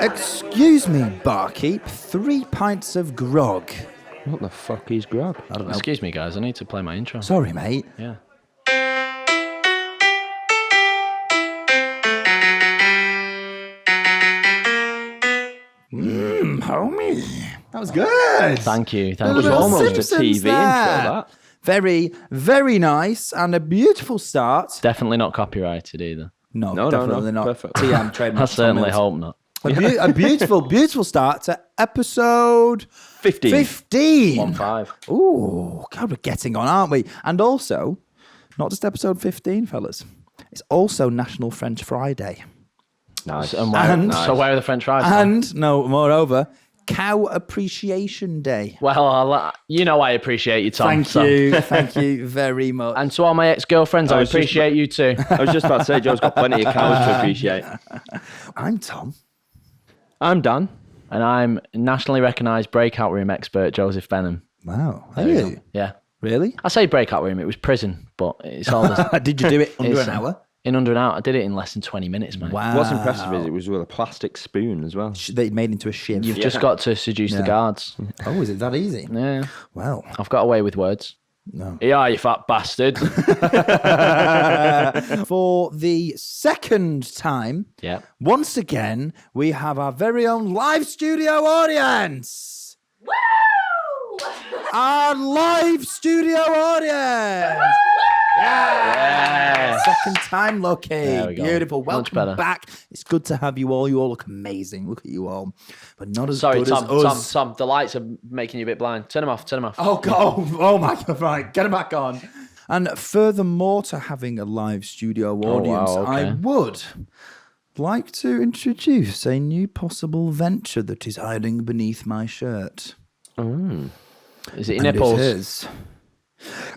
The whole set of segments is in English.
Excuse me, barkeep. 3 pints of grog. What the fuck is grog? I don't know. Excuse me, guys. I need to play my intro. Sorry, mate. Yeah. Homie. That was good. Thank you. That was almost a TV intro, that. Very, very nice and a beautiful start. Definitely not copyrighted either. No, No, definitely not. perfect. TM trademark. I certainly Tom Mills. hope not. A beautiful, beautiful start to episode 15. 15. 1-5. Ooh, God, we're getting on, aren't we? And also, not just episode 15, fellas. It's also National French Friday. Nice. So where are the French fries from? And, no, moreover, Cow Appreciation Day. Well, you know I appreciate you, Tom. Thank you very much. And to all my ex-girlfriends, I appreciate you too. I was just about to say, Joe's got plenty of cows to appreciate. I'm Tom. I'm Dan. And I'm nationally recognised breakout room expert Joseph Benham. Wow, are you? Yeah. Really? I say breakout room, it was prison, but it's all the... Did you do it under It's, an hour? In under an hour. I did it in less than 20 minutes, mate. Wow. What's impressive is it was with a plastic spoon as well. They made into a shiv. You've just got to seduce the guards. Oh, is it that easy? Yeah. Well, I've got away with words. no. Yeah, you fat bastard. For the second time, Yeah. once again, we have our very own live studio audience. Woo! Our live studio audience. Yeah. Second time, Lucky. There we go. Beautiful. Much Welcome better. back. It's good to have you all. You all look amazing. Look at you all. But not as Sorry, good Tom, as us. Tom, the lights are making you a bit blind. Turn them off. Oh, God. Oh, my God. Right. Get him back on. And furthermore to having a live studio audience, wow, okay. I would like to introduce a new possible venture that is hiding beneath my shirt. Is it your And nipples? it is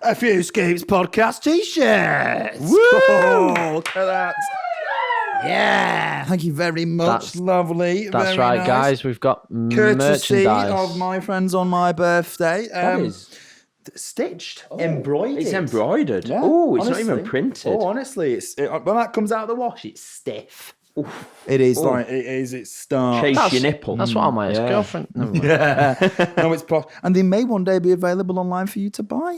a Few Scapes podcast t-shirts. Woo! Look at that. Yeah. Thank you very much. That's- Lovely. That's Very right, nice. guys. We've got Courtesy merchandise. of my friends on my birthday. That is... Stitched, embroidered. It's embroidered. Yeah, Oh, it's not honestly. even printed. Oh, honestly, when that comes out of the wash, it's stiff. It is like it is. It's stark. Chase your nipple. That's what all my ex-girlfriend... Never mind. Yeah. No, it's and they may one day be available online for you to buy.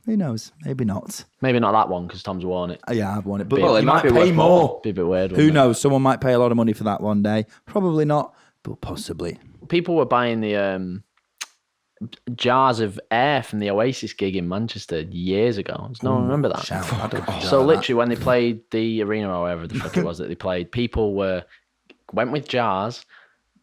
Who knows? Maybe not. Maybe not that one, because Tom's worn it. Yeah, I've won it, but Well, it you might might be pay worth more. Be a bit weird. Who wouldn't it? knows? Someone might pay a lot of money for that one day. Probably not, but possibly. People were buying the jars of air from the Oasis gig in Manchester years ago. Does no one remember that? Shout. I don't know So that. literally, when they played the arena or wherever the fuck it was that they played, people went with jars,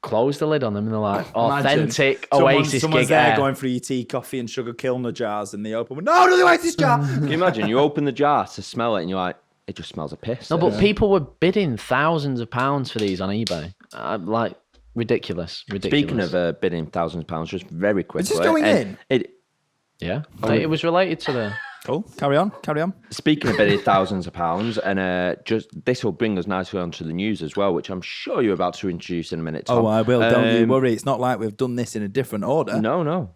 closed the lid on them, and they're like, authentic Oasis someone's gig there air. going for your tea, coffee, and sugar Kilner jars, and they open. No, the Oasis jar. Can you imagine? You open the jar to smell it and you're like, it just smells of piss. No, but people were bidding thousands of pounds for these on eBay. Like, ridiculous. Speaking of bidding thousands of pounds, just very quickly. Is this going in? Yeah. It was related to the... Cool. Carry on. Speaking of bidding thousands of pounds, and just this will bring us nicely onto the news as well, which I'm sure you're about to introduce in a minute, Tom. Oh, I will. Don't you worry. It's not like we've done this in a different order. No.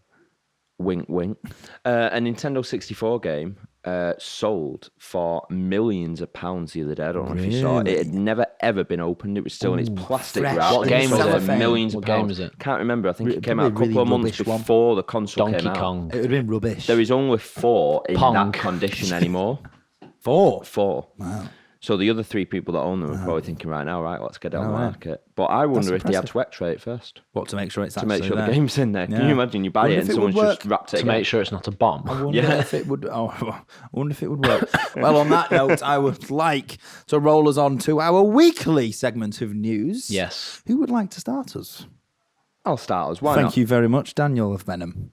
Wink, wink. A Nintendo 64 game sold for millions of pounds the other day. I don't know if you saw it. It had never, ever been opened. It was still in its plastic fresh. wrap. What It game was sold it? for millions What of game pounds. was it? Can't remember. I think it came Probably out a couple really of months rubbish one. before the console Donkey came out. Kong. It would have been rubbish. There is only 4 in Pong. that condition anymore. 4. 4. Wow. So the other 3 people that own them are probably thinking right now, right, let's get it on the right. market. But I wonder if they had impressive. to X-ray it first What, to make sure it's to actually make sure there? the game's in there. Can Yeah. you imagine you buy Wonder it if and it someone's would just work. wrapped it To again? make sure it's not a bomb. I wonder if it would. Oh, I wonder if it would work. Well, on that note, I would like to roll us on to our weekly segment of news. Yes. Who would like to start us? I'll start us. Why Thank not? you very much, Daniel of Venom.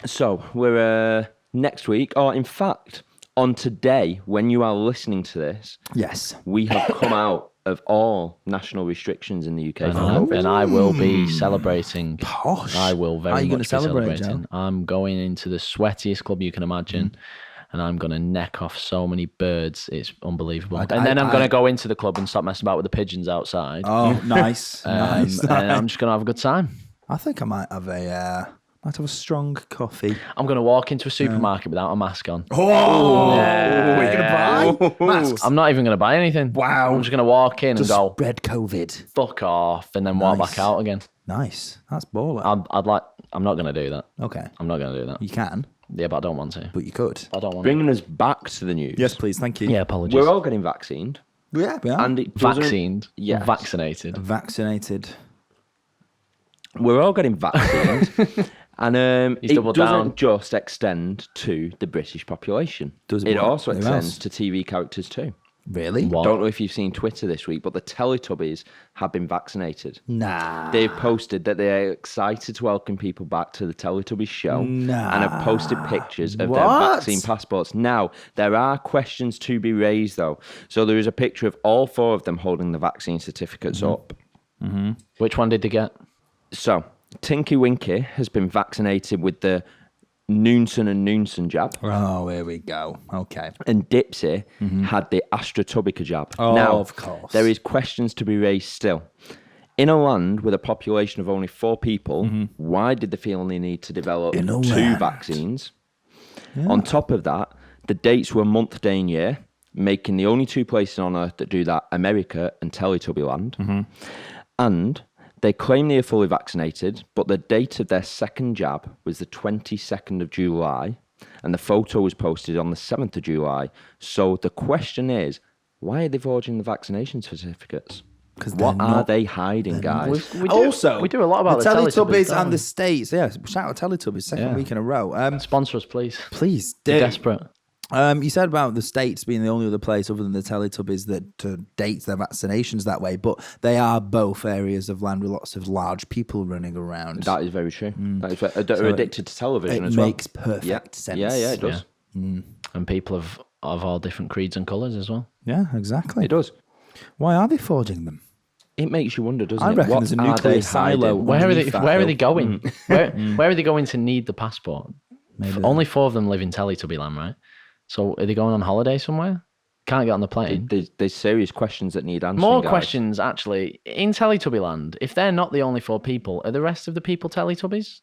So we're next week, or in fact, on today, when you are listening to this, Yes. we have come out of all national restrictions in the UK. And I will be celebrating. Posh. I will How are very you gonna much be celebrate, celebrating. Joe? I'm going into the sweatiest club you can imagine. And I'm going to neck off so many birds. It's unbelievable. And then I'm going to go into the club and stop messing about with the pigeons outside. Oh, nice. nice. And I'm just going to have a good time. I think I might have Like to have a strong coffee. I'm going to walk into a supermarket without a mask on. Oh, what are you going to buy? Masks. I'm not even going to buy anything. Wow. I'm just going to walk in and go, spread COVID. fuck off, and then walk back out again. Nice. That's baller. I'm not going to do that. Okay. I'm not going to do that. You can, Yeah, but I don't want to. but you could. I don't want Bringing us back to the news. Yes, please. Thank you. to. Yeah, apologies. We're all getting vaccinated. Yeah, we are. And it doesn't- vaccinated. Yes. Vaccinated. Vaccinated. We're all getting vaccinated. And He's it doubled doesn't down. just extend to the British population. Does it what? also Who extends else? to TV characters too. Really? What? Don't know if you've seen Twitter this week, but the Teletubbies have been vaccinated. Nah. They've posted that they're excited to welcome people back to the Teletubbies show and have posted pictures of their What? vaccine passports. Now, there are questions to be raised, though. So there is a picture of all 4 of them holding the vaccine certificates up. Which one did they get? So, Tinky Winky has been vaccinated with the Noonson and Noonson jab. Oh, here we go. Okay. And Dipsy had the AstraTubica jab. Oh, now, of course. there is questions to be raised still. In a land with a population of only 4 people, why did they feel they need to develop In a 2 land. vaccines? On top of that, the dates were month, day, and year, making the only 2 places on Earth that do that America and Teletubbyland. And they claim they are fully vaccinated, but the date of their second jab was the 22nd of July, and the photo was posted on the 7th of July. So the question is, why are they forging the vaccination certificates? What are they hiding, guys? We do a lot about the Teletubbies don't and we? the States. Yeah, shout out Teletubbies, second week in a row. Sponsor us, please. Please We're do. desperate. You said about the States being the only other place other than the Teletubbies that dates their vaccinations that way, but they are both areas of land with lots of large people running around. That is very true. That is they're addicted to television It as well. makes perfect sense. Yeah, it does. And people of all different creeds and colours as well. Yeah, exactly. It does. Why are they forging them? It makes you wonder, doesn't I it? reckon What there's a are nuclear they silo. hiding? Where are they? Underneath that Where are hill. they going? Where are they going to need the passport? Only 4 of them live in Teletubbyland, right? So are they going on holiday somewhere? Can't get on the plane. There's serious questions that need answering. More guys. questions, actually. In Teletubbyland, if they're not the only 4 people, are the rest of the people Teletubbies?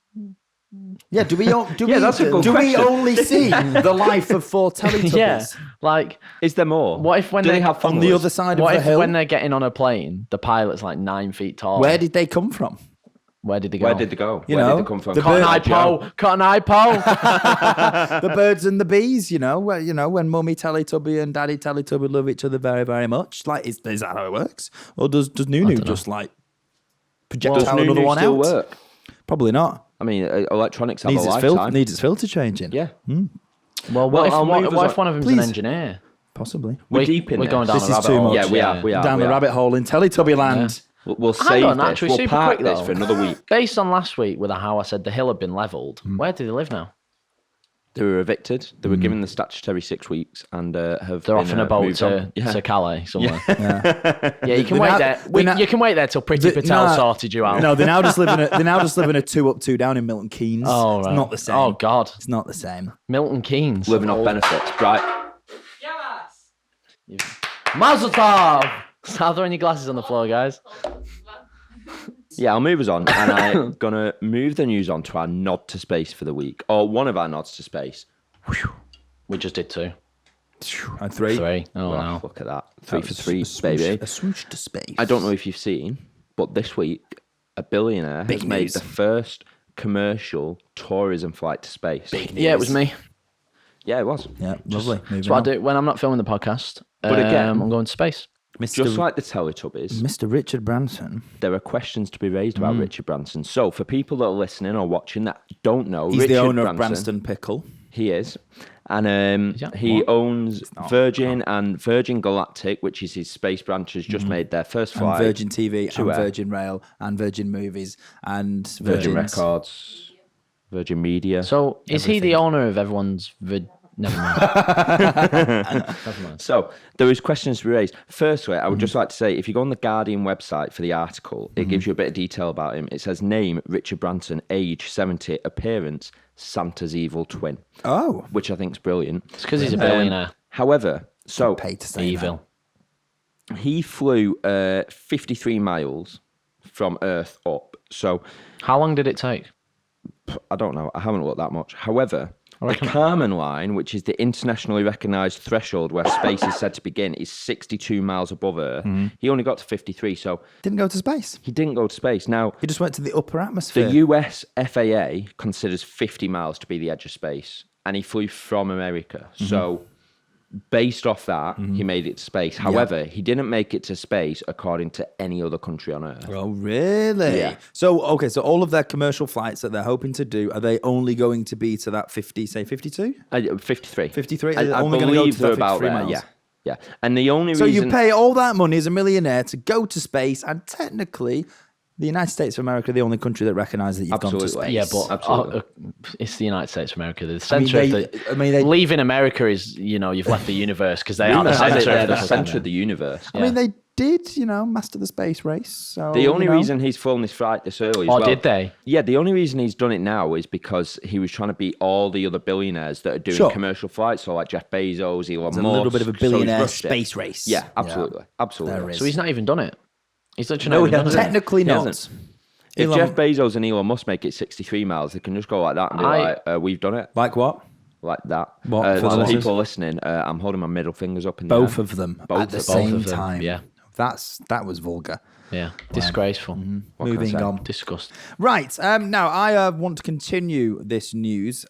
Yeah, do we that's a good do we question. only see the life of 4 Teletubbies? Yeah. Like, Is there more? what if when Do they they have On the other side of what the if hill? when they're getting on a plane, the pilot's like 9 feet tall? Where did they come from? Where did they go? Where did they go? You Where know, did they come from? the Cotton bird- Eye Poe. Cotton Eye Poe. The birds and the bees, when Mummy Teletubby and Daddy Teletubby love each other very, very much. Like, is that how it works? Or does Nunu just like projectile Does another Nunu one still out? work? Probably not. I mean, electronics have Needs a its, lifetime. needs its filter changing. Yeah. Well, I'll move us what on. if one of them's Please. an engineer? Possibly. We're deep in We're this. going down This the is rabbit too hole. much. Yeah, we are. Down the rabbit hole in Teletubby land. We'll Hang save on, this. actually, We'll super park quick this though. for another week. Based on last week with how I said the hill had been levelled, where do they live now? They were evicted. They were given the statutory 6 weeks and have They're been, off in a boat moved on. to Calais somewhere. Yeah. Yeah, you can They're wait now- there. they're now- You can wait there till Pretty Patel sorted you out. No, they now just live in a 2 up 2 down in Milton Keynes. Oh, right. It's not the same. Oh, God. It's not the same. Milton Keynes. Living off benefits. Right. Mazel tov! Start throwing your glasses on the floor, guys. Yeah, I'll move us on. And I'm going to move the news on to our nod to space for the week. Or one of our nods to space. We just did 2. And 3. 3. Oh, Wow, no. look at that. 3 for 3, A swoosh- baby. A swoosh to space. I don't know if you've seen, but this week, a billionaire has made news. the first commercial tourism flight to space. Yeah, it was me. Yeah, it was. Yeah, lovely. That's what I do when I'm not filming the podcast. But again- I'm going to space. Just like the Teletubbies, Mr. Richard Branson. there are questions to be raised about Richard Branson. So, for people that are listening or watching that don't know, He's Richard the owner of Branson, Branston Pickle. he is. And that he what? owns Virgin and Virgin Galactic, which is his space branch, has just made their first And flight. Virgin TV to and air. Virgin Rail and Virgin Movies and Virgin Virgin's- Records, Virgin Media. So, is he the owner of everyone's... Never mind. Never mind. So there is questions to be raised. Firstly, I would just like to say, if you go on the Guardian website for the article, it gives you a bit of detail about him. It says name, Richard Branson, age 70, appearance, Santa's evil twin, Oh, which I think is brilliant. It's because he's a billionaire. However, so paid to say Evil. he flew 53 miles from Earth up. So How long did it take? I don't know. I haven't looked that much. However, the Kármán line, which is the internationally recognised threshold where space is said to begin, is 62 miles above Earth. He only got to 53, so Didn't go to space. he didn't go to space. Now, He just went to the upper atmosphere. the US FAA considers 50 miles to be the edge of space, and he flew from America. So, based off that, he made it to space. However, he didn't make it to space according to any other country on Earth. Oh, really? Yeah. So, okay, so all of their commercial flights that they're hoping to do, are they only going to be to that 50, say 52? 53. 53? I Only gonna go believe to they're that about 53 there. miles? Yeah. Yeah. And the only So reason... you pay all that money as a millionaire to go to space, and technically, the United States of America are the only country that recognises that you've gone to Absolutely. space. Yeah, but Absolutely. it's the United States of America. The center of the. they- leaving America is, you've left the universe because they are the They're center of the the centre of the universe. I mean, they did, master the space race. So The only reason he's flown this flight this early as well... did they? Yeah, the only reason he's done it now is because he was trying to beat all the other billionaires that are doing commercial flights, so like Jeff Bezos, Elon Musk. a little bit of a so he's billionaire rushed it. space race. Yeah, absolutely. There Absolutely. is. So he's not even done it. He's literally No, not he even done hasn't. it. Technically He not. hasn't. If Elon- Jeff Bezos and Elon Musk make it 63 miles, they can just go like that and be like, we've done it. Like what? Like that. What, for For the the listeners? people listening, I'm holding my middle fingers up in the Both air. of them Both at the of same them, time. yeah. That was vulgar. Yeah, disgraceful. What can I Moving say? on. Disgusting. Right. Now, I want to continue this news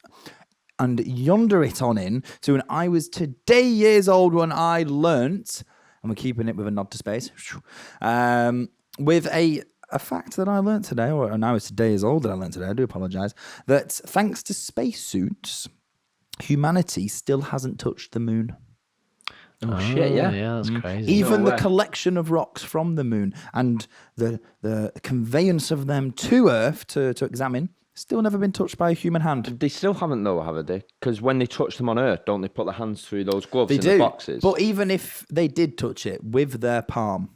and yonder it on in to an I was today years old when I learnt, and we're keeping it with a nod to space, with a fact that I learnt today, and I was today years old that I learnt today, I do apologise, that thanks to spacesuits, humanity still hasn't touched the moon. Oh, shit, yeah. Yeah, that's crazy. Even the way. collection of rocks from the moon and the conveyance of them to Earth to examine still never been touched by a human hand. They still haven't, though, have they? Because when they touch them on Earth, don't they put their hands through those gloves They in do, the boxes? but even if they did touch it with their palm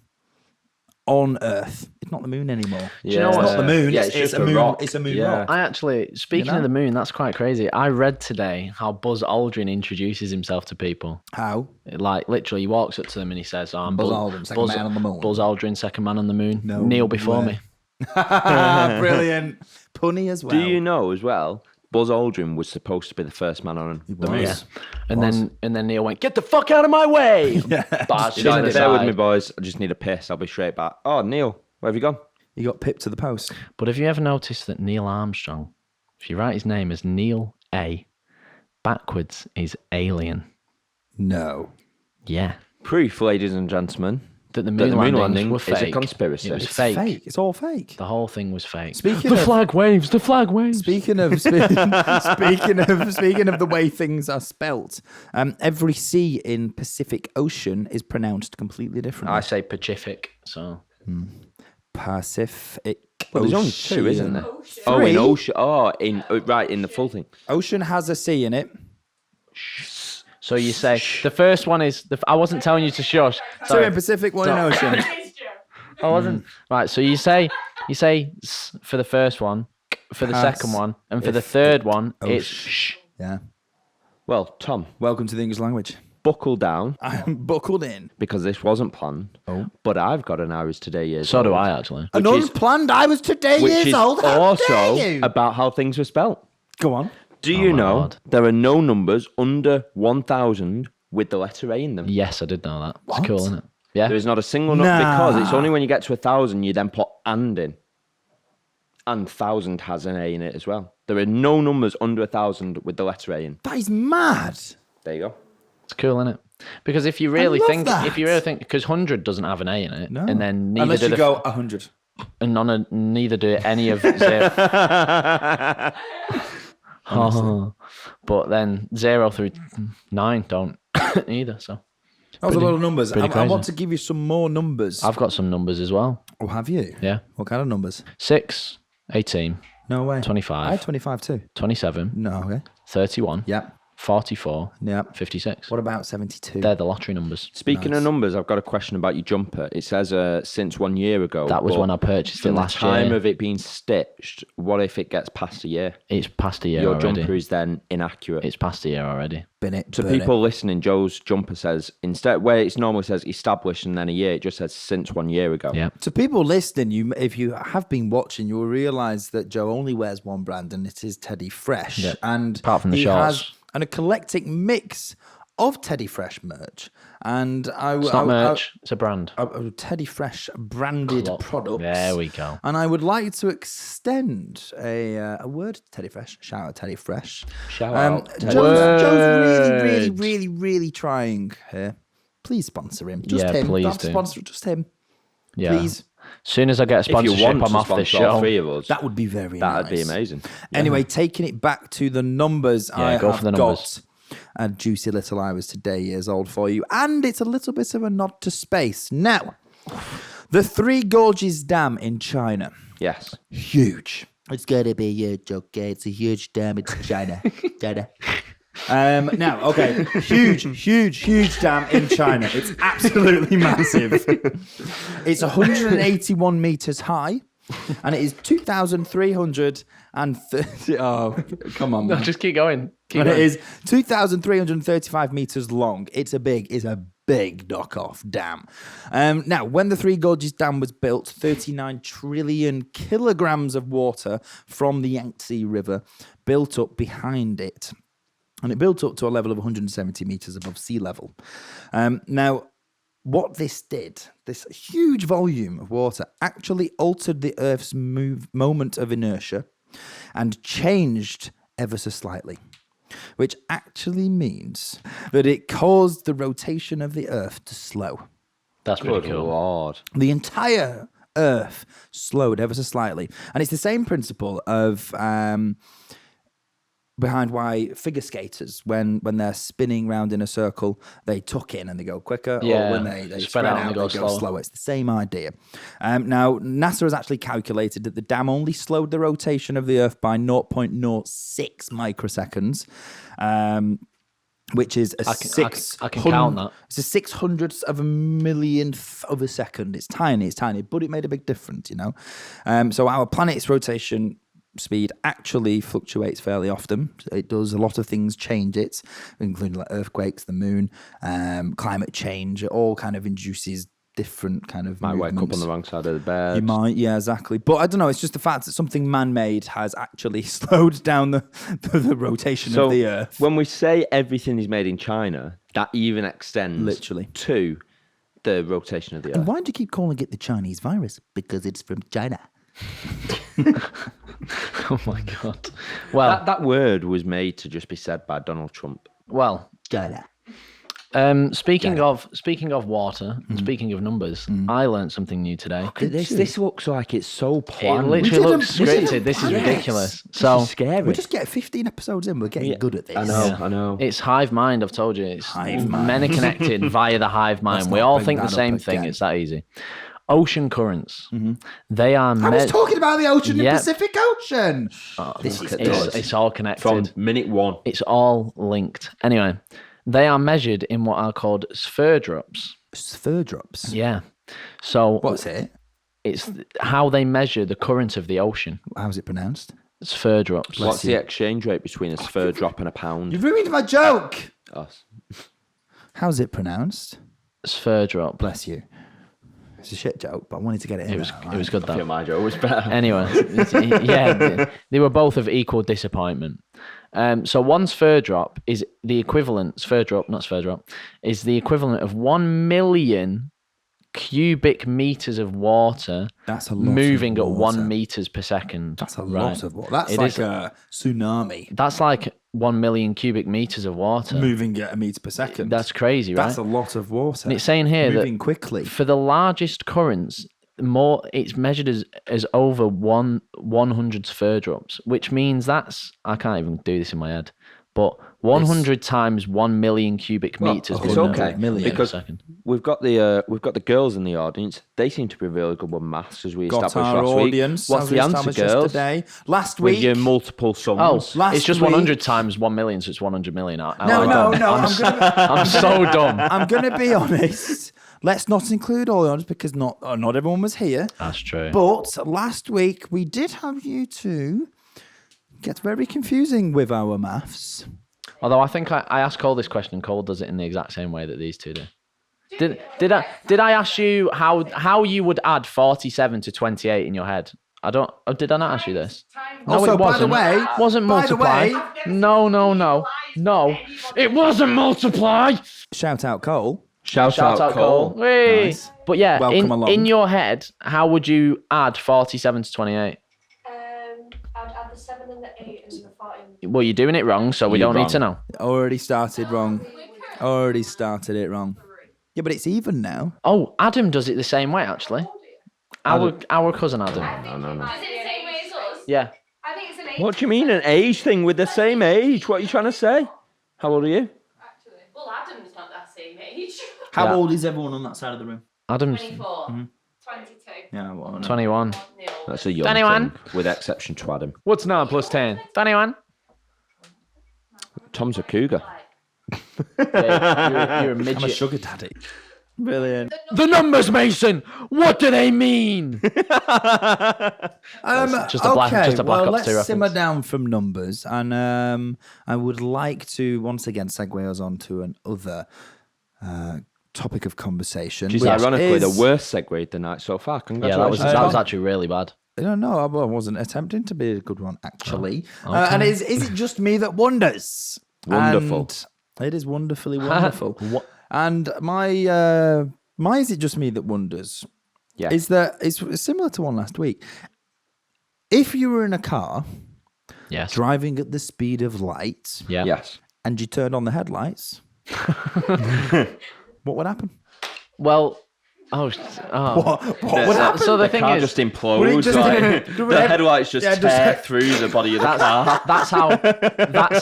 on Earth, it's not the moon anymore. Yeah. you know It's what? not the moon. Yeah, it's it's just a a moon. rock. It's a moon Yeah. rock. I actually, speaking know? of the moon, that's quite crazy. I read today how Buzz Aldrin introduces himself to people. How? Like, literally, he walks up to them and he says, I'm Buzz Aldrin, second man on the moon. Buzz Aldrin, second man on the moon. No Kneel before way. me. Brilliant. Punny as well. Do you know as well, Buzz Aldrin was supposed to be the first man on the moon. was. Yeah. And then Neil went, get the fuck out of my way. Barged Bear on the with me, side. boys. I just need a piss. I'll be straight back. Oh, Neil, where have you gone? You got pipped to the post. But have you ever noticed that Neil Armstrong, if you write his name as Neil A, backwards is alien? No. Yeah. Proof, ladies and gentlemen, That the that moon, the moon landings landing were is a fake. conspiracy. It was It's fake. Fake. It's all fake. The whole thing was fake. Speaking the of- flag waves, the flag waves. Speaking of the way things are spelt, every sea in Pacific Ocean is pronounced completely differently. I say Pacific, so Pacific. Well, there's only Ocean. two, isn't there? Oh, Three? in ocean. Oh, right, in the full thing. Ocean has a C in it. So you say the first one is I wasn't telling you to shush. Two Sorry, in Pacific, one in Ocean. I wasn't. Right. So you say s for the first one, for the Pass. second one, and for the third one, it's Osh. sh. Yeah. Well, Tom, Welcome to the English language. buckle down I'm buckled in. because this wasn't planned. Oh. But I've got an hours today years So do old, I actually. An Which is- unplanned. I was today which years is old. How also dare you? about how things were spelt. Go on. Do you my know Lord. there are no numbers under 1,000 with the letter A in them? Yes, I did know that. It's What? cool, isn't it? Yeah. There is not a single number Nah. because it's only when you get to 1,000 you then put and in. And 1,000 has an A in it as well. There are no numbers under 1,000 with the letter A in. That is mad. There you go. It's cool, isn't it? Because if you really love think, that. because 100 doesn't have an A in it, No. and then neither Unless do you the go 100. and neither do any of zero. Oh, but then 0 through 9 don't either. So That was a lot of numbers. pretty I crazy. want to give you some more numbers. I've got some numbers as well. Oh, have you? Yeah. What kind of numbers? 6, 18, No way. 25. I had 25 too. 27, No, okay. 31, Yeah. 44, Yeah. 56. What about 72? They're the lottery numbers. Speaking of numbers, I've got a question about your jumper. It says since 1 year ago. That was but when I purchased it from last the time year. of it being stitched, what if it gets past a year? It's past a year Your already. jumper is then inaccurate. It's past a year already. Bin it. To burn people listening, Joe's jumper says, instead where it normally says established and then a year, it just says since 1 year ago. Yeah. To people listening, if you have been watching, you will realise that Joe only wears one brand, and it is Teddy Fresh. Yeah. And Apart from the he shorts. has an eclectic mix of Teddy Fresh merch. And It's not merch, it's a brand. Teddy Fresh branded products. There we go. And I would like to extend a word to Teddy Fresh. Shout out Teddy Fresh. Shout out Teddy Joe's really trying here. Please sponsor him. Just Yeah, him. please Don't do. Sponsor just him. Yeah. Please. As soon as I get a If you sponsorship, want I'm to off this sponsor all show. three of us, That would be very that'd nice. be amazing. Anyway, taking it back to the numbers, I go have for the numbers. got a juicy little I was today years old for you, and it's a little bit of a nod to space. Now, the Three Gorges Dam in China, Yes. huge. It's gonna be huge, okay? It's a huge dam in China. Now, okay, huge dam in China. It's absolutely massive. It's 181 meters high, and it is 2,330. Oh, come on, No, man. just keep going. And it is 2,335 meters long. It's a big knockoff dam. Now, when the Three Gorges Dam was built, 39 trillion kilograms of water from the Yangtze River built up behind it. And it built up to a level of 170 meters above sea level. Now, what this did, this huge volume of water, actually altered the Earth's moment of inertia and changed ever so slightly, which actually means that it caused the rotation of the Earth to slow. That's Good pretty cool. Lord. The entire Earth slowed ever so slightly. And it's the same principle of behind why figure skaters, when they're spinning round in a circle, they tuck in and they go quicker, Yeah, or when they spread spread out out, and they they go go slower. It's the same idea. Now, NASA has actually calculated that the dam only slowed the rotation of the Earth by 0.06 microseconds, which is a I can count that. It's a 600th of a millionth of a second. It's tiny, but it made a big difference, you know. So our planet's rotation speed actually fluctuates fairly often. It does a lot of things change it, including like earthquakes, the moon, climate change. It all kind of induces different kind of Might wake up movements. on the wrong side of the bed. You might, yeah, exactly. But I don't know. It's just the fact that something man-made has actually slowed down the rotation of the Earth. When we say everything is made in China, that even extends Literally. to the rotation of the And Earth. why do you keep calling it the Chinese virus? Because it's from China. Oh my god. Well, That word was made to just be said by Donald Trump. China. speaking of water and speaking of numbers, I learned something new today. This looks like it's so It planned. literally looks we didn't scripted. This is plan it. ridiculous. So Scary. We just get 15 episodes in. We're getting good at this. I know, I know. it's hive mind. I've told you. It's Hive mind. men are connected via the hive mind. Let's We not all bring think the that up same thing. again. It's that easy. Ocean currents. They are. I was talking about the ocean, Yep. the Pacific Ocean. This is It's all connected. From minute one. It's all linked. Anyway, they are measured in what are called sphere drops. Sphere drops. Yeah. So What's it? it's how they measure the current of the ocean. How's it pronounced? Sphere drops. What's the exchange rate between a sphere drop and a pound? You've ruined my joke. Us. How's it pronounced? Sphere drop. Bless you. It's a shit joke, but I wanted to get it in. It was good I feel though. my joke was better. Anyway, they were both of equal disappointment. So one sphere drop is the equivalent, is the equivalent of 1 million cubic meters of water That's a lot moving of at water. 1 meters per second. That's a Right. lot of water. That's It like is- a tsunami That's like 1 million cubic meters of water. moving at a meter per second. That's crazy, right? That's a lot of water. And it's saying here moving that quickly. for the largest currents, it's measured as over 100 sphere drops, which means I can't even do this in my head. but 100 times 1 million cubic meters. It's wouldn't okay it? million. because Per second. we've got the girls in the audience. They seem to be really good with maths, as we Got established our last audience. week. What's as the we answer, established girls? yesterday. Last With week. your multiple sums. Oh, Last it's just week- 100 times 1 million, so it's 100 million. No. I'm so dumb. I'm going to be honest. Let's not include all the others because not everyone was here. That's true. But last week we did have you two get very confusing with our maths. Although I think I asked Cole this question, and Cole does it in the exact same way that these two do. Did I ask you how you would add 47 to 28 in your head? I don't. Oh, did I not ask you this? No, Also, it wasn't. by the way, wasn't multiply. No. It wasn't multiply. Shout out Cole. Shout out Cole. Whee! Nice. But yeah, Welcome along. in your head, how would you add 47 to 28? I'd add the 7 and the 8 and the 14. Well, you're doing it wrong, so we You're don't need to wrong. know. Already started wrong. Already started it wrong. Yeah, but it's even now. Oh, Adam does it the same way, actually. Our cousin Adam. No. Is it the same way as us? Yeah. I think it's an 8. What do you mean an age thing with the same age? What are you trying to say? How old are you? Actually. Well, Adam's not that same age. How Yeah. old is everyone on that side of the room? Adam's 24. 22. Yeah, well, no. 21. Nil. That's a young 21. thing, with exception to Adam. What's 9 plus 10? 21. Tom's a cougar. Yeah, you're a I'm a midget. sugar daddy. Brilliant. The numbers, Mason. What do they mean? Just a Black Okay, Ops well, 2 let's reference. simmer down from numbers, and I would like to once again segue us on to another topic of conversation. Which is which ironically is- the worst segue of the night so far. Yeah, Congratulations. that was actually really bad. I don't know. I wasn't attempting to be a good one, actually. Oh, And is it just me that wonders? Wonderful. And it is wonderfully wonderful. What? And my is it just me that wonders? Yeah. Is that it's similar to one last week. If you were in a car Yes. driving at the speed of light Yeah. Yes. and you turned on the headlights, what would happen? Well, What would happen? So the thing car is, just implodes. just- The headlights just Yeah, tear through the body of the car. that's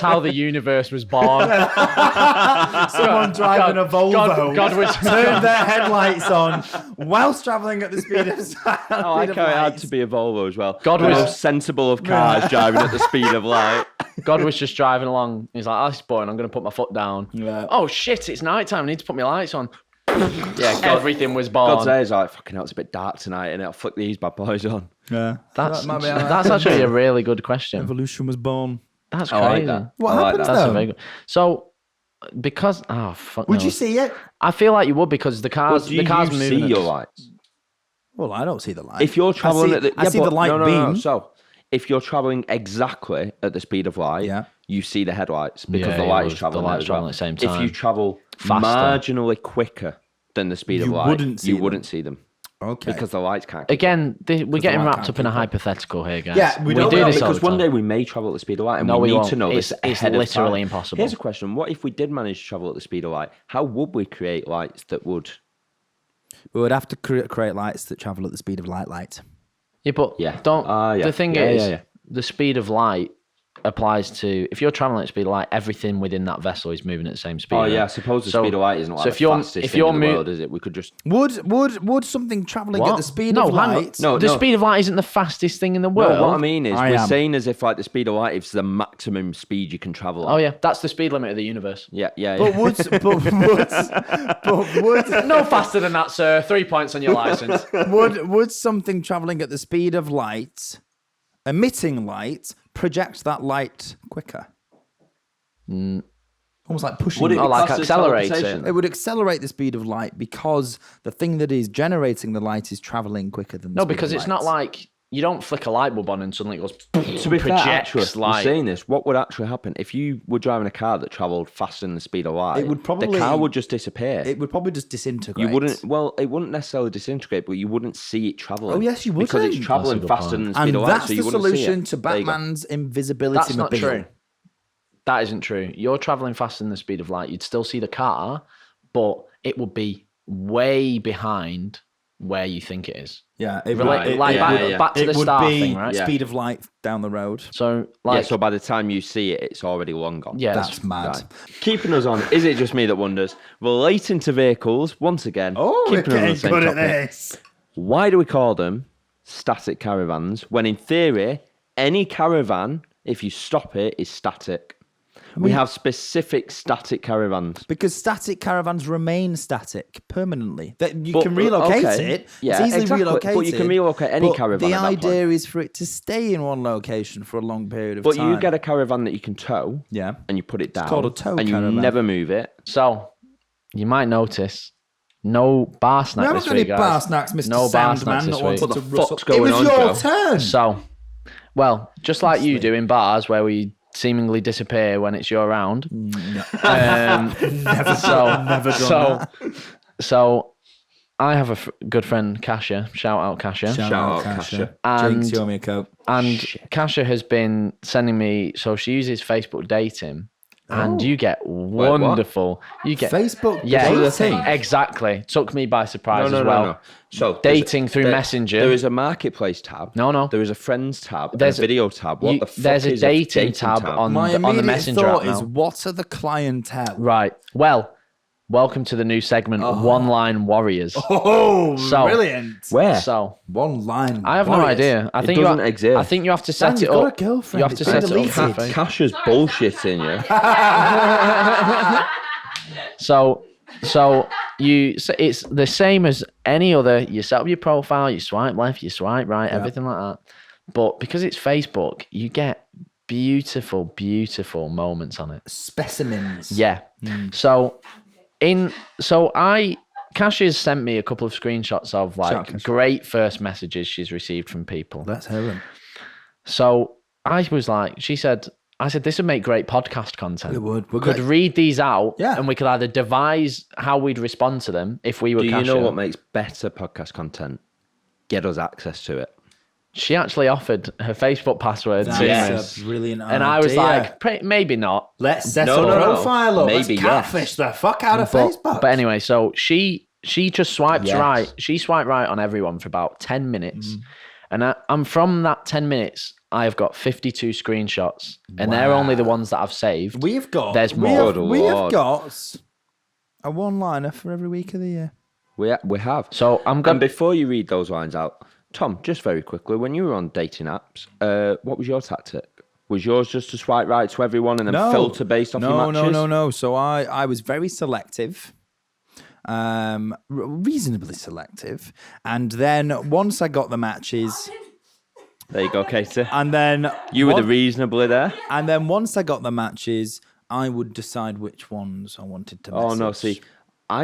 how the universe was born. Someone driving a Volvo God was turned their headlights on whilst travelling at the speed of sound. Oh, I can't. It had to be a Volvo as well. God the was- most sensible of cars driving at the speed of light. God was just driving along. He's like, "Oh, this is boring. I'm going to put my foot down." Yeah. Oh shit! It's night time. I need to put my lights on. Yeah, Everything was born. God's days like fucking hell. It's a bit dark tonight, and I'll flick these bad boys on. Yeah, That's that might be how that's actually a really good question. evolution was born. That's I like crazy. that. What I like happens that. That's though? a very good. So, because fuck Would you knows. see it? I feel like you would because the Well, cars, do the cars you moving. see at your the- lights? Well, I don't see the light. If you're traveling I at the, I see the light no. beam. So, if you're traveling exactly at the speed of light, Yeah. you see the headlights because Yeah, the yeah, light well, is traveling. the light's as well. travelling at the same If you time. travel Faster. marginally quicker than the speed of You light, wouldn't see you them. wouldn't see them Okay. because the lights can't. keep Again, we're getting light wrapped can't up in a keep up. hypothetical here, guys. Yeah, we don't do know, this all because the one time. day we may travel at the speed of light, and No, we we need won't. to know It's- this it's ahead of literally time. impossible. Here's a question: what if we did manage to travel at the speed of light? How would we create lights that would? We would have to create lights that travel at the speed of light. Yeah, but Yeah. don't. Yeah. The thing Yeah, is, yeah, yeah. the speed of light applies to if you're traveling at the speed of light, everything within that vessel is moving at the same speed. Oh right? yeah, I suppose the So- speed of light isn't like so the if you're- fastest if thing you're in the mo- world, is it? We could just Would something travelling at What? the speed No, of hang on. light? No, the speed of light isn't the fastest thing in the world. No, what I mean is, I we're am. saying as if like the speed of light is the maximum speed you can travel. Oh yeah, that's the speed limit of the universe. yeah. But would No faster than that, sir. 3 points on your license. would something travelling at the speed of light, emitting light, project that light quicker? Almost like pushing Would it it. Oh, like classed as accelerate teleportation? It would accelerate the speed of light because the thing that is generating the light is travelling quicker than the No, speed because of it's not light. like you don't flick a light bulb on and suddenly it goes. To be fair, actually, projects you're light. saying this, what would actually happen if you were driving a car that travelled faster than the speed of light? It would probably- the car would just disappear. It would probably just disintegrate. You wouldn't. Well, it wouldn't necessarily disintegrate, but you wouldn't see it traveling. Oh, yes, you because it's wouldn't. traveling That's a good faster than point. the speed And of light, that's so you the wouldn't see solution it. to There you go. Batman's invisibility That's not mobile. true. That isn't true. You're traveling faster than the speed of light. You'd still see the car, but it would be way behind where you think it is. Yeah, Back to it the would star be thing, right? speed of light down the road. So, So by the time you see it, it's already long gone. yeah, That's mad. Right. Keeping us on, is it just me that wonders? Relating to vehicles, once again, We're keeping us on getting the same good at topic. this. Why do we call them static caravans when in theory, any caravan, if you stop it, is static? We have specific static caravans. Because static caravans remain static permanently. That you But- can relocate okay. it. Yeah, it's easily exactly. relocated. But you can relocate any but caravan The at that idea is for it to stay in one location for a long period of But time. you get a caravan that you can tow, Yeah. and you put it down, called a tow and caravan. you never move it. So, you might notice no bar snack We haven't this got any week, guys. bar snacks, Mr. No bar Soundman. snacks Not this wanting week. to What the rustle. fuck's going It was on, your Joe? turn. So, well, just like you do in bars where we seemingly disappear when it's your round. Never done that. So, I have a good friend, Kasia. Shout out Kasia. Shout out, Kasia. And- Jinx, you owe me a coke. And Kasia has been sending me, so she uses Facebook dating, and you get wonderful. You get Facebook yeah, dating? exactly. Took me by surprise No, as well. no. So Dating through Messenger. There is a marketplace tab. No. There is a friends tab. There's There's a video tab. What the fuck there's is a dating tab on My the immediate Messenger thought app is, now. what are the clientele? Right. Well, welcome to the new segment, One Line Warriors. Oh, So- brilliant. Where? So One line. I have no warriors. idea. I It think doesn't you exist. I think you have to set Dan, it you've got up. a girlfriend. You have to It's set been it up. deleted. Cafe. Cash's bullshitting you. So it's the same as any other. You set up your profile, you swipe left, you swipe right, everything like that. But because it's Facebook, you get beautiful, beautiful moments on it. Specimens. Yeah. So Kasia's sent me a couple of screenshots of Shout, Kasia. great first messages she's received from people. Let's hear them. So I was like, I said, this would make great podcast content. It would. We could read these out, Yeah. and we could either devise how we'd respond to them if we were Do you Kasia. know what makes better podcast content? Get us access to it. She actually offered her Facebook password to me. That's a brilliant idea. And I was like, maybe not. let's set No, a no, no. profile up. Maybe Let's yes. catfish the fuck out of But, Facebook. but anyway, so she just swiped Yes. right. She swiped right on everyone for about 10 minutes. And I'm from that 10 minutes, I've got 52 screenshots. And they're only the ones that I've saved. We've got. There's we more. have- Good We have Lord. got a one-liner for every week of the year. We have. So I'm And going to... before you read those lines out, Tom, just very quickly, when you were on dating apps, what was your tactic? Was yours just to swipe right to everyone and then filter based off your matches? No. So I was very selective, reasonably selective, and then once I got the matches, There you go, Katie. and then You were the reasonably there. and then once I got the matches, I would decide which ones I wanted to message. Oh no, see,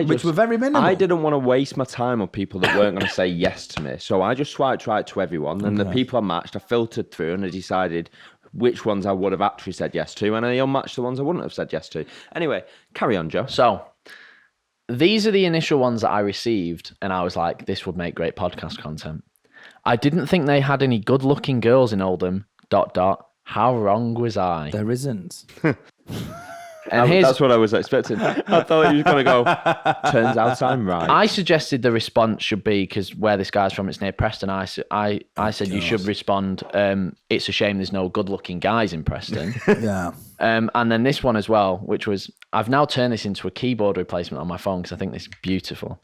Which were very minimal. I didn't want to waste my time on people that weren't going to say yes to me, so I just swiped right to everyone. And the people I matched, I filtered through and I decided which ones I would have actually said yes to, and I unmatched the ones I wouldn't have said yes to. Anyway, carry on, Joe. So these are the initial ones that I received. And I was like, this would make great podcast content. I didn't think they had any good-looking girls in Oldham, ... How wrong was I? There isn't. And here's... That's what I was expecting. I thought you were going to go, turns out I'm right. I suggested the response should be, because where this guy's from, it's near Preston. I said you should respond, it's a shame there's no good-looking guys in Preston. Yeah. And then this one as well, which was, I've now turned this into a keyboard replacement on my phone because I think this is beautiful.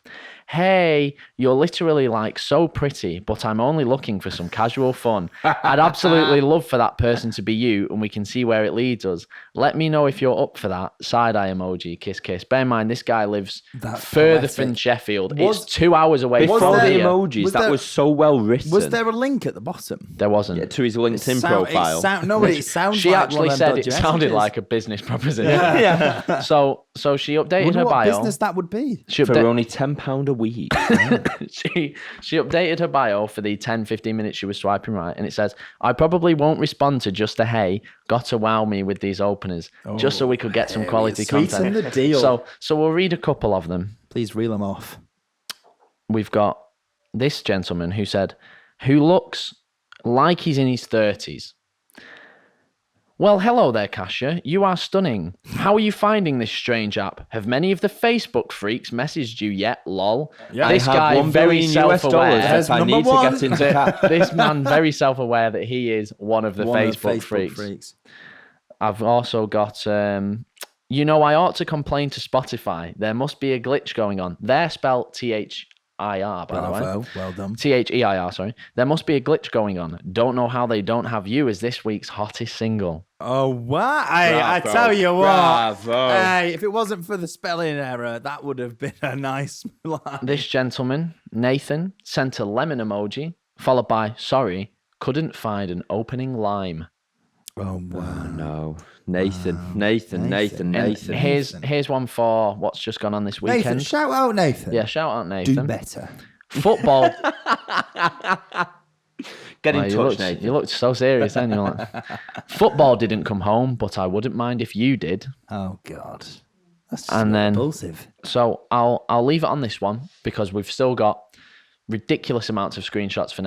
Hey, you're literally like so pretty, but I'm only looking for some casual fun. I'd absolutely love for that person to be you, and we can see where it leads us. Let me know if you're up for that. Side-eye emoji, kiss, kiss. Bear in mind, this guy lives That's further poetic. from Sheffield. Was- It's 2 hours away Before from the here. emojis, Was that there- was so well written. Was there a link at the bottom? There wasn't. Yeah, to his LinkedIn Sound- profile? No, but it sounds She like actually one of them said it dodgy sounded messages. like a business proposition. So she updated Wonder her what bio. business that would be. She For upda- only £10 a week. she updated her bio for the 10-15 minutes she was swiping right, and it says, I probably won't respond to just a hey, got to wow me with these openers, just so we could get some quality Sweeten content. the deal. So we'll read a couple of them. Please reel them off. We've got this gentleman who said, who looks like he's in his 30s. Well, hello there, Kasia. You are stunning. How are you finding this strange app? Have many of the Facebook freaks messaged you yet? Lol. Yeah. This I have guy $1 very billion self-aware. There's I number need one. to get into cat. This man very self-aware that he is one of the One of Facebook, freaks. I've also got, you know, I ought to complain to Spotify. There must be a glitch going on. They're spelled THIR, by the way. Bravo. Well done. THEIR, sorry. There must be a glitch going on. Don't know how they don't have you as this week's hottest single. Oh, what? I Bravo. tell you what. Bravo. Hey, if it wasn't for the spelling error, that would have been a nice line. This gentleman, Nathan, sent a lemon emoji, followed by, sorry, couldn't find an opening lime. Oh, wow. No. Nathan. And here's one for what's just gone on this weekend. Nathan, shout out Nathan. Yeah, shout out Nathan. Do better. Football. Get in You touch, looked, Nathan. you looked so serious, then you're like, football didn't come home, but I wouldn't mind if you did. Oh, God. That's And then- impulsive. So I'll leave it on this one because we've still got ridiculous amounts of screenshots for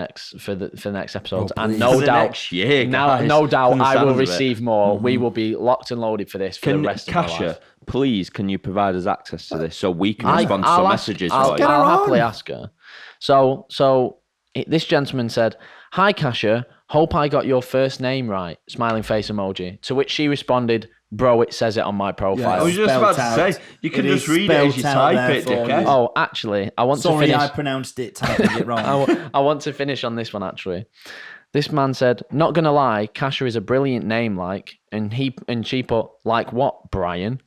the next episode, and please. no For the doubt, next year, guys, no doubt, from the I will sounds of it. receive more. We will be locked and loaded for this for the rest of our Kasia, life. please, can you provide us access to this so we can respond to I'll some ask- messages I'll, for you? Get her I'll on. happily ask her. This gentleman said, "Hi, Kasia. Hope I got your first name right." Smiling face emoji. To which she responded, "Bro, it says it on my profile." Yeah, I was just about to Spelt say, out. you can It just is read it as you spelt out type there it, for dickhead. you. Oh, actually, I want to Sorry, finish. I pronounced it typing it wrong. I want to finish on this one actually. This man said, "Not gonna lie, Kasia is a brilliant name, like," and she put, "Like what, Brian?"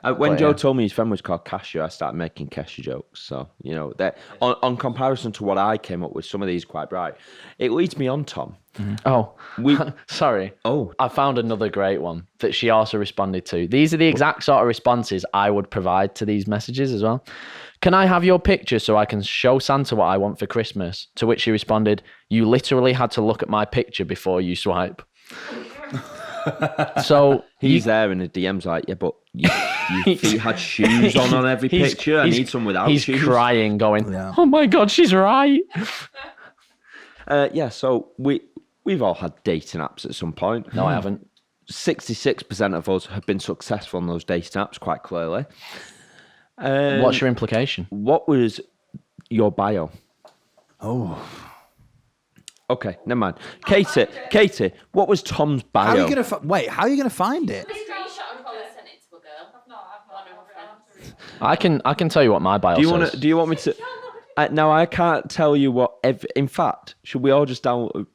When But, Joe yeah. told me his friend was called Kasia, I started making Kesha jokes. So, you know, that on comparison to what I came up with, some of these quite bright. It leads me on, Tom. Oh, We- sorry. Oh, I found another great one that she also responded to. These are the exact sort of responses I would provide to these messages as well. "Can I have your picture so I can show Santa what I want for Christmas?" To which she responded, "You literally had to look at my picture before you swipe." So he's there in the DMs like, yeah, but your feet had shoes on every picture. I need some without he's shoes. crying, going, Yeah. "Oh my God, she's right." Yeah, so we've all had dating apps at some point. No, I haven't. 66% of us have been successful on those dating apps, quite clearly. What's your implication? What was your bio? Oh. Okay, never mind. Katie, what was Tom's bio? How are you gonna wait? How are you gonna find it? Screenshot and probably sent it to a girl. I can tell you what my bio Do you says. want to? Do you want me to? No, I can't tell you what. In fact, should we all just download?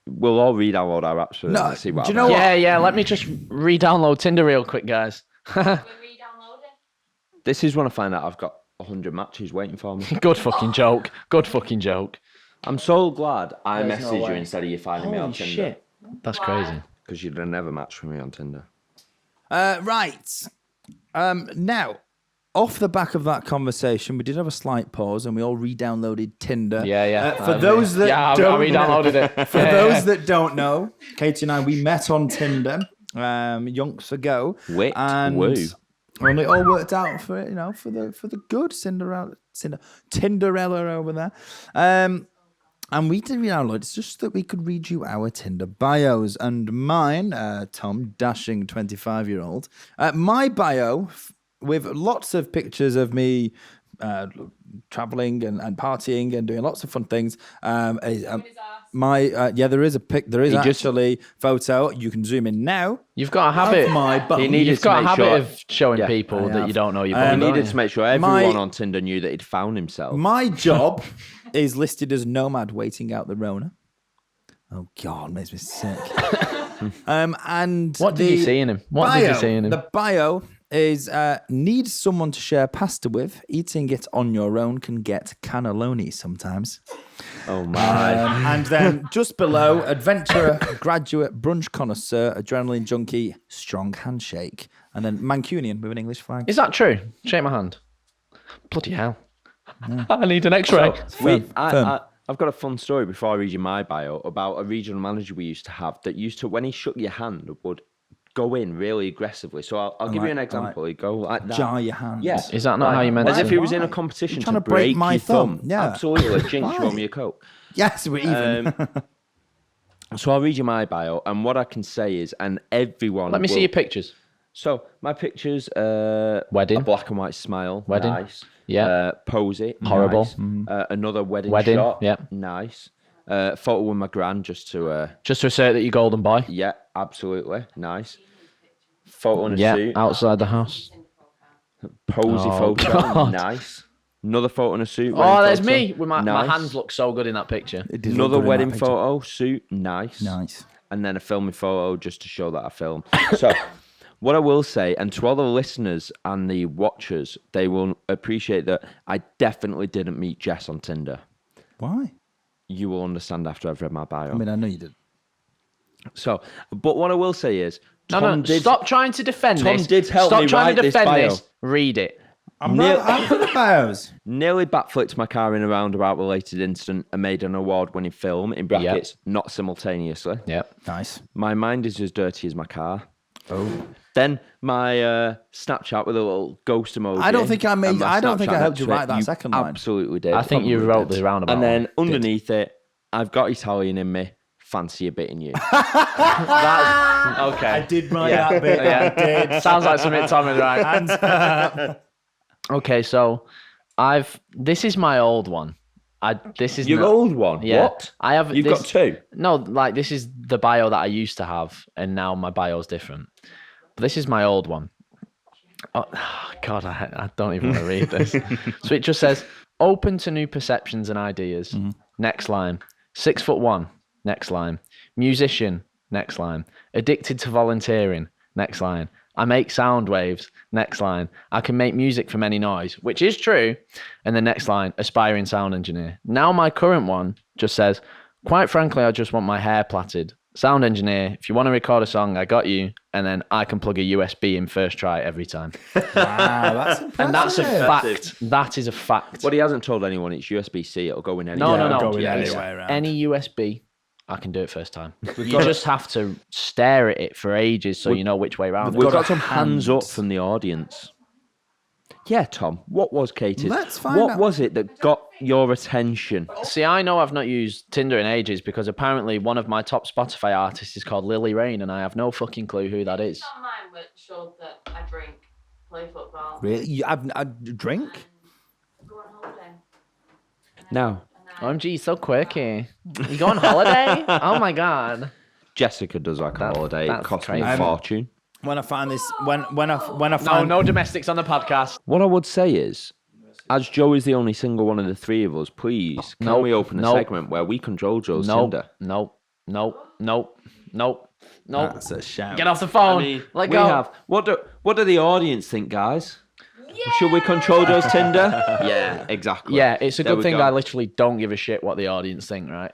We'll all re-download our apps for No, and see what. do you know happens. Yeah. Let me just re-download Tinder real quick, guys. We re-download it. This is when I find out I've got 100 matches waiting for me. Good fucking joke. Good fucking joke. I'm so glad I There's no messaged you way. instead of you finding me on Holy Tinder. shit. That's crazy. Because you'd have never matched with me on Tinder. Right. Now, off the back of that conversation, we did have a slight pause, and we all re-downloaded Tinder. Yeah. For those that I don't re-downloaded it. For those that don't know, Katie and I, we met on Tinder yonks ago. Wit, and woo. And it all worked out for it, for the good Tinderella over there. And we did re-download. It's just that we could read you our Tinder bios. And mine, Tom, dashing 25-year-old, my bio with lots of pictures of me traveling and partying and doing lots of fun things. There is a pic. There is actually photo. You can zoom in now. You've got a habit. My bum. He needed You've to got a make habit sure- of showing Yeah, people I that have. you don't know your He bum, don't needed you? to make sure everyone on Tinder knew that he'd found himself. My job is listed as nomad waiting out the Rona. Oh God, makes me sick. And What did you see in him? What did you see in him? The bio is need someone to share pasta with. Eating it on your own can get cannelloni sometimes. Oh my. And then just below, adventurer, graduate, brunch connoisseur, adrenaline junkie, strong handshake, and then Mancunian with an English flag. Is that true? Shake my hand. Bloody hell. I need an X-ray. Firm. I've got a fun story before I read you my bio about a regional manager we used to have that used to, when he shook your hand, would go in really aggressively. So I'll give you an example. He'd go like that. Jar your hands. Yeah. Is that not how you meant As to? if he was in a competition Trying to to break break my your thumb. thumb. Yeah. Absolutely. Jinx, you owe me a Coke. Yes, we're even. So I'll read you my bio, and what I can say is, and everyone. Let me see your pictures. So my pictures, Wedding. a black and white smile, Wedding. nice. Yeah. Posy, Horrible. Nice. Another wedding Wedding, shot, yeah. nice. Photo with my gran, just to, Just to assert that you're golden boy. yeah, absolutely, nice. Photo in a Yeah, suit, outside the house. posy Oh, photo, God. nice. Another photo in a suit. Oh, wedding there's photo, me. With my nice. hands look so good in that picture. It did look Another good in that wedding picture. photo, suit, nice. Nice. And then a filming photo just to show that I film. So, what I will say, and to all the listeners and the watchers, they will appreciate that I definitely didn't meet Jess on Tinder. Why? You will understand after I've read my bio. I mean, I know you did. So, but what I will say is, No, stop trying to defend Tom this. did help Stop me trying write to this defend bio. this. Read it. I'm for the bios. Nearly backflipped my car in a roundabout related incident and made an award-winning film, in brackets, not simultaneously. Yep. Nice. My mind is as dirty as my car. Oh. Then my Snapchat with a little ghost emoji. I don't think I made. and my I don't think I Snapchat helped you next to write it. that second line. Absolutely did. I think you Probably wrote did. the roundabout. And then one. underneath it, I've got Italian in me. Fancy a bit in you. That's okay. I did write Yeah. that bit. Yeah. I did. Sounds like something Tom would write. And, Okay, so this is my old one. This is Your not- old one? Yeah, What? I have. You've this, got two? No, like this is the bio that I used to have, and now my bio's different. But this is my old one. Oh, God, I don't even want to read this. So it just says, open to new perceptions and ideas. Mm-hmm. Next line. 6'1". Next line. Musician. Next line. Addicted to volunteering. Next line. I make sound waves. Next line. I can make music from any noise, which is true. And the next line, aspiring sound engineer. Now my current one just says, quite frankly, I just want my hair plaited. Sound engineer, if you want to record a song, I got you. And then I can plug a USB in first try every time. wow, that's impressive. And that's a fact. That is a fact. What he hasn't told anyone, it's USB-C. It'll go in any. No, Yeah, no. going Yeah, anywhere around. any USB, I can do it first time. You just have to stare at it for ages so you know which way round. We've got got a some hands up hand. from the audience. Yeah, Tom. What was Katie's? Let's find What out. was it that got your attention? See, I know I've not used Tinder in ages because apparently one of my top Spotify artists is called Lily Rain, and I have no fucking clue who that is. On mine which showed that I drink, play football, Really? You have a drink? and go on holiday. Now, OMG, so quirky. You go on holiday? Oh my god. Jessica does like a That- holiday. It that's costs me a crazy. fortune. When I find this, when I No, find no domestics on the podcast. What I would say is, as Joe is the only single one of the three of us, please, can Nope, we open a nope. segment where we control Joe's Nope, Tinder? nope. that's a shout. Get off the phone. Let we go. have. What do the audience think, guys? Should we control Joe's Tinder? Yeah, exactly. Yeah, it's a There good we thing go. I literally don't give a shit what the audience think, right?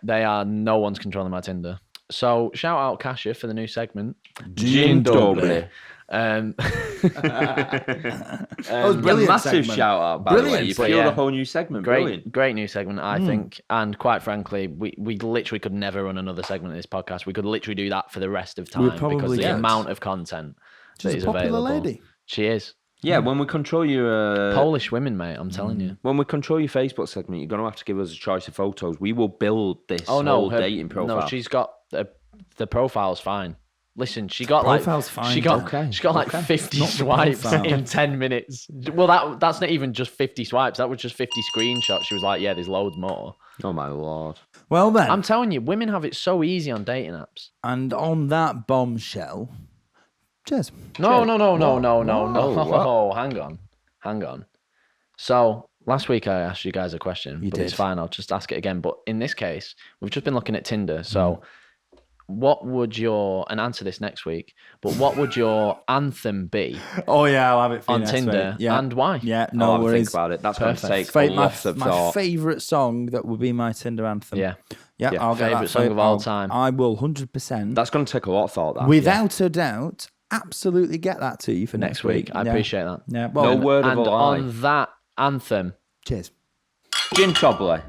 No one's controlling my Tinder. So shout out Kasha for the new segment. Dzień dobry. Um, That was brilliant Massive segment. shout out, by the way. Brilliant. You But fueled yeah, a whole new segment. Brilliant. great new segment, I think. And quite frankly, we literally could never run another segment of this podcast. We could literally do that for the rest of time because probably the could. amount of content She's that a is popular available. lady. She is. Yeah, when we control your Polish women, mate, I'm telling you. when we control your Facebook segment, you're gonna have to give us a choice of photos. We will build this Oh no, whole dating profile. No, she's got the profile's fine. Listen, she got Profile's like fine, she got okay, she got like okay. 50 Not the swipes profile. in 10 minutes. Well, that's not even just 50 swipes. That was just 50 screenshots. She was like, "Yeah, there's loads more." Oh my lord. Well then, I'm telling you, women have it so easy on dating apps. and on that bombshell, cheers. No. What? Hang on. So last week I asked you guys a question, but it's did. fine. I'll just ask it again. But in this case, we've just been looking at Tinder. So, what would and answer this next week? But what would your anthem be Oh yeah, I'll have it for you on next Tinder, week. Yeah, and why? yeah, I'll no have a think worries. about it. That's going to Perfect. take a lot of My thought. favourite song that would be my Tinder anthem. Yeah. yeah, Yeah. I'll get Favourite that song for- of all I'll- time. I will 100%, That's going to take a lot of thought. That. without a doubt, absolutely get that to you for Next week. I Yeah. appreciate that. Yeah, No well, word of And a lie. on that anthem, cheers. Gin Tobley.